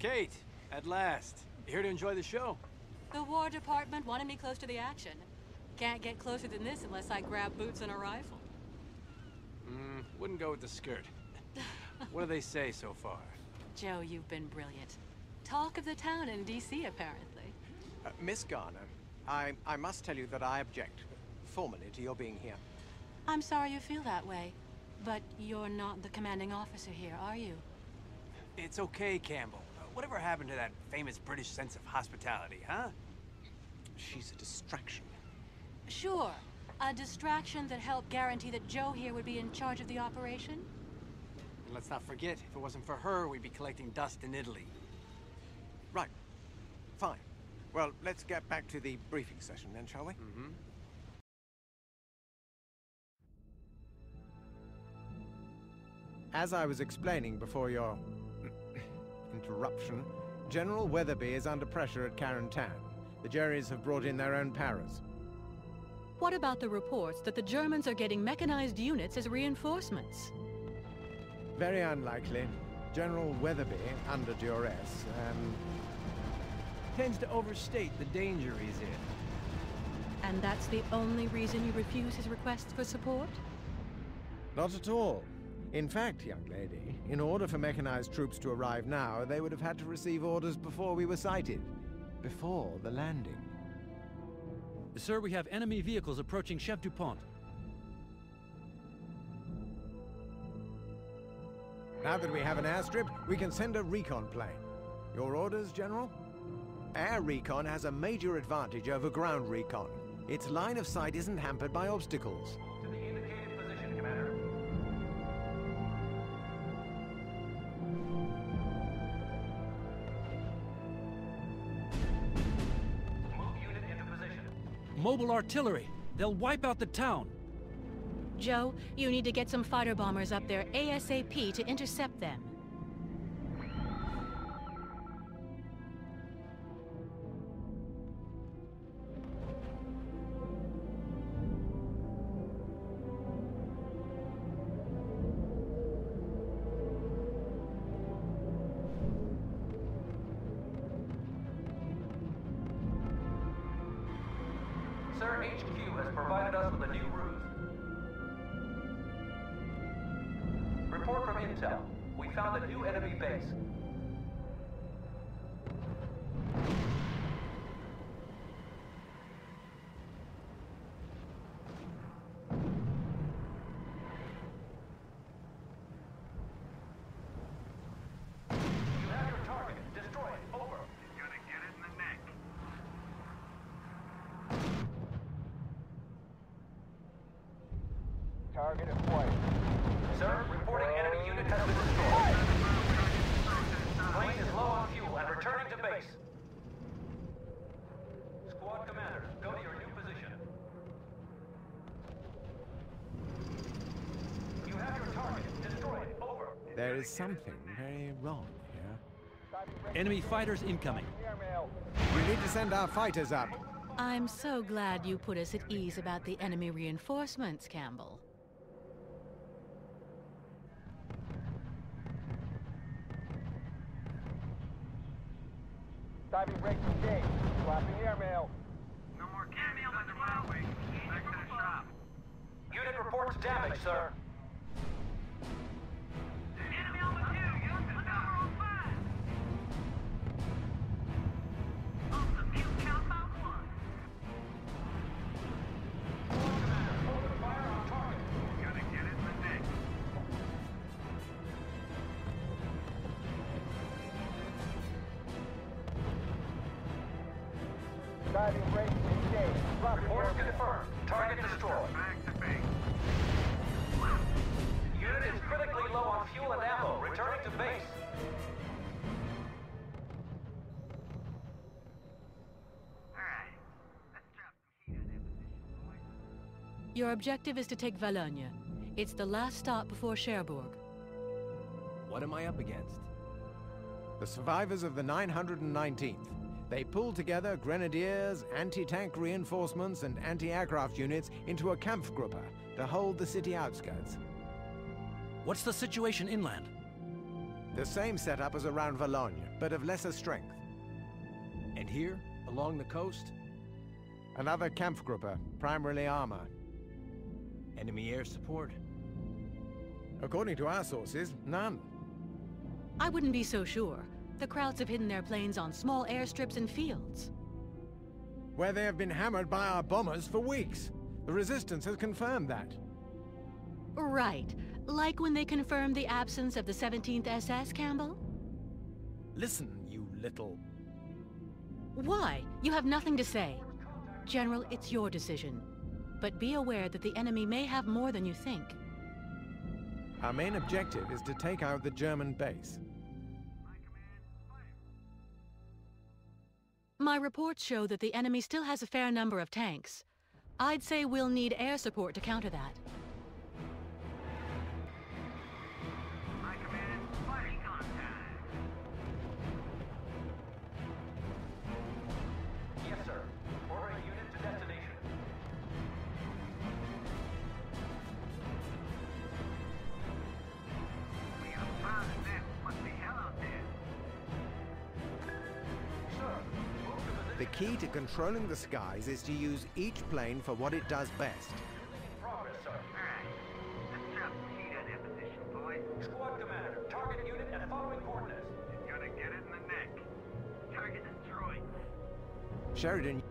Kate, at last. You here to enjoy the show? The War Department wanted me close to the action. Can't get closer than this unless I grab boots and a rifle. Wouldn't go with the skirt. What do they say so far? Joe, you've been brilliant. Talk of the town in D.C., apparently. Miss Garner, I must tell you that I object, formally, to your being here. I'm sorry you feel that way, but you're not the commanding officer here, are you? It's okay, Campbell. Whatever happened to that famous British sense of hospitality, huh? She's a distraction. Sure. A distraction that helped guarantee that Joe here would be in charge of the operation? And let's not forget, if it wasn't for her, we'd be collecting dust in Italy. Right. Fine. Well, let's get back to the briefing session then, shall we? As I was explaining before your interruption, General Weatherby is under pressure at Carentan. The Jerrys have brought in their own paras. What about the reports that the Germans are getting mechanized units as reinforcements? Very unlikely. General Weatherby, under duress, Tends to overstate the danger he's in. And that's the only reason you refuse his requests for support? Not at all. In fact, young lady, in order for mechanized troops to arrive now, they would have had to receive orders before we were sighted. Before the landing. Sir, we have enemy vehicles approaching Chef Dupont. Now that we have an airstrip, we can send a recon plane. Your orders, General? Air recon has a major advantage over ground recon. Its line of sight isn't hampered by obstacles. To the indicated position, Commander. Move unit into position. Mobile artillery. They'll wipe out the town. Joe, you need to get some fighter bombers up there ASAP to intercept them. Sir, HQ has provided us with a new ruse. Report from Intel. We found a new enemy base. You have your target. Destroy it. Over. You're gonna get it in the neck. Target acquired. Sir, reporting enemy unit has been destroyed. Plane is low on fuel and returning to base. Squad commander, go to your new position. You have your target. Destroy it. Over. There is something very wrong here. Enemy fighters incoming. We need to send our fighters up. I'm so glad you put us at ease about the enemy reinforcements, Campbell. Diving brakes engaged. Swapping airmail. No more airmail on the runway. Back to the shop. Unit reports damage, sir. Enemy on the two. Use the number on 5. Awesome. Kill count by 1. Commander, open fire on target. Gotta get it in the neck. Diving brakes engaged. Swapping Report airmail. confirmed. Target destroyed. Back to base. Unit is critically low on fuel and ammo. Returning to base. Alright. Let's drop some heat on that position, boys. Your objective is to take Valognes. It's the last stop before Cherbourg. What am I up against? The survivors of the 919th. They pulled together grenadiers, anti-tank reinforcements, and anti-aircraft units into a Kampfgruppe to hold the city outskirts. What's the situation inland? The same setup as around Valognes, but of lesser strength. And here, along the coast? Another Kampfgruppe, primarily armor. Enemy air support? According to our sources, none. I wouldn't be so sure. The Krauts have hidden their planes on small airstrips and fields. Where they have been hammered by our bombers for weeks. The Resistance has confirmed that. Right. Like when they confirmed the absence of the 17th SS, Campbell? Listen, you little... Why? You have nothing to say. General, it's your decision. But be aware that the enemy may have more than you think. Our main objective is to take out the German base. My reports show that the enemy still has a fair number of tanks. I'd say we'll need air support to counter that. My command, recon time. Yes, sir. Ordering unit to destination. We are proud of them. Must be hell out there. Sir, move to position. The key to controlling the skies is to use each plane for what it does best. Progress, sir. Alright. Let's drop the heat on that position, boys. Squad commander, target unit at following coordinates. You're gonna get it in the neck. Target destroyed. Sheridan,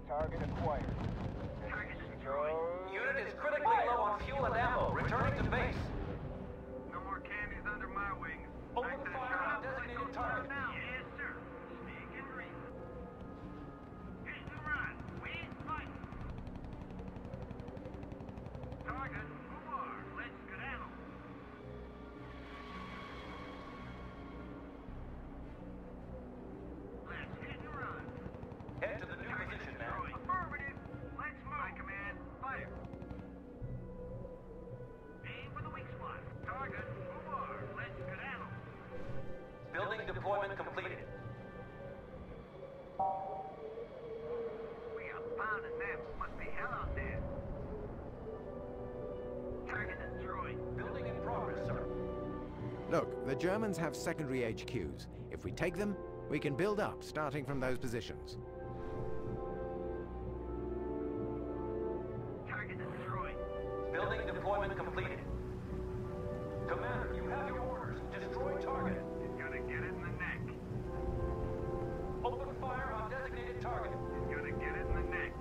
Target acquired. Target destroyed. Unit is critically low on fuel and ammo. Returning to base. No more candies under my wings. Open fire on designated target. Yes, sir. Sneak and read. Hit the run. We ain't fighting. Target, who are? Let's skedaddle. Let's hit and run. Head to the new position, man. Affirmative. Let's move. My command, fire. Aim for the weak spot. Target, move on. Let's skedaddle. Building deployment completed. We are pounding them. Must be hell out there. Target destroyed. Building in progress, sir. look, the Germans have secondary HQs. If we take them, we can build up, starting from those positions. Target destroyed. Building deployment completed. Commander, you have your orders. Destroy target. It's gonna get it in the neck. Open fire on designated target. It's gonna get it in the neck.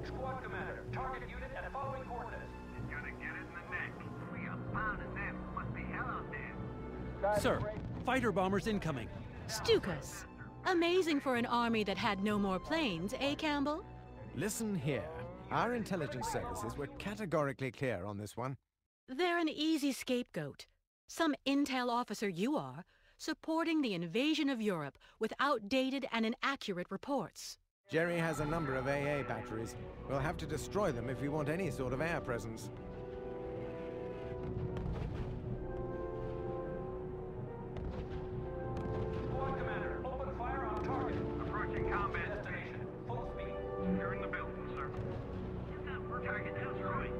Squad commander, target unit at following coordinates. It's gonna get it in the neck. We are pounding them. Must be hell out there. Sir, fighter bombers incoming. Stukas. Amazing for an army that had no more planes, eh, Campbell? Listen here. Our intelligence services were categorically clear on this one. They're an easy scapegoat. Some intel officer you are, supporting the invasion of Europe with outdated and inaccurate reports. Jerry has a number of AA batteries. We'll have to destroy them if we want any sort of air presence. Squad commander, open fire on target. Approaching combat destination. Full speed. Securing the building, sir. Target destroyed.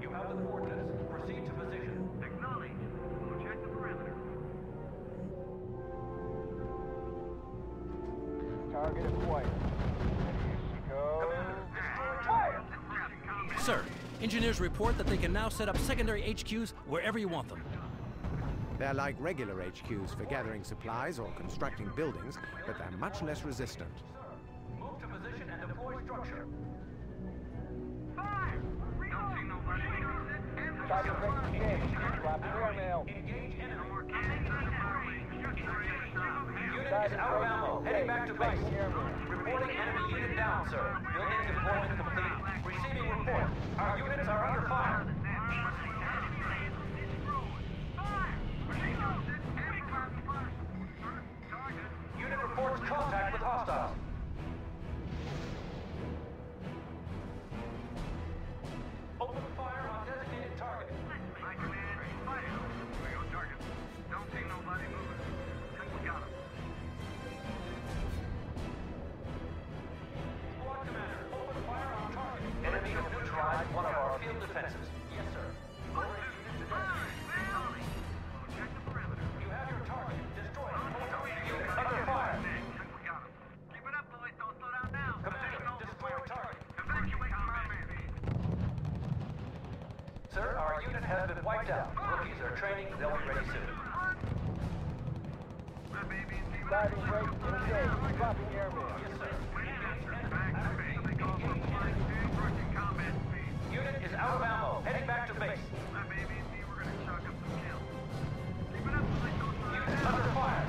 You have the coordinates. Proceed to position. Acknowledge. We'll check the perimeter. Target acquired. Go. Fire! Sir, engineers report that they can now set up secondary HQs wherever you want them. They're like regular HQs for gathering supplies or constructing buildings, but they're much less resistant. Move to position and deploy structure. Fire! Don't see nobody. Target ready to engage. Dropping airmail. Engage enemy. Unit is out of ammo. Heading back to base. Reporting enemy unit down, sir. Building deployment complete. Receiving report. Our units are under fire. Unit reports contact with hostiles. Open fire on designated target. My command, fire. We go target. Don't see nobody moving. Think we got him. Squad out. Rookies are training, they'll be ready soon. Diving brake engaged. Dropping airmail. Yes, sir. Unit is out of ammo, heading back to base. Unit under fire.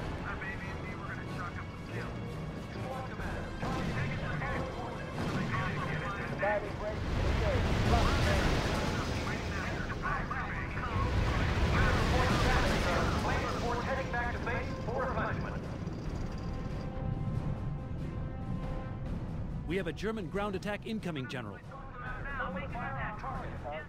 Diving brake engaged. Dropping airmail. Unit reports damage, sir. Plane reports heading back to base for replenishment. We have a German ground attack incoming, General. Open fire on target.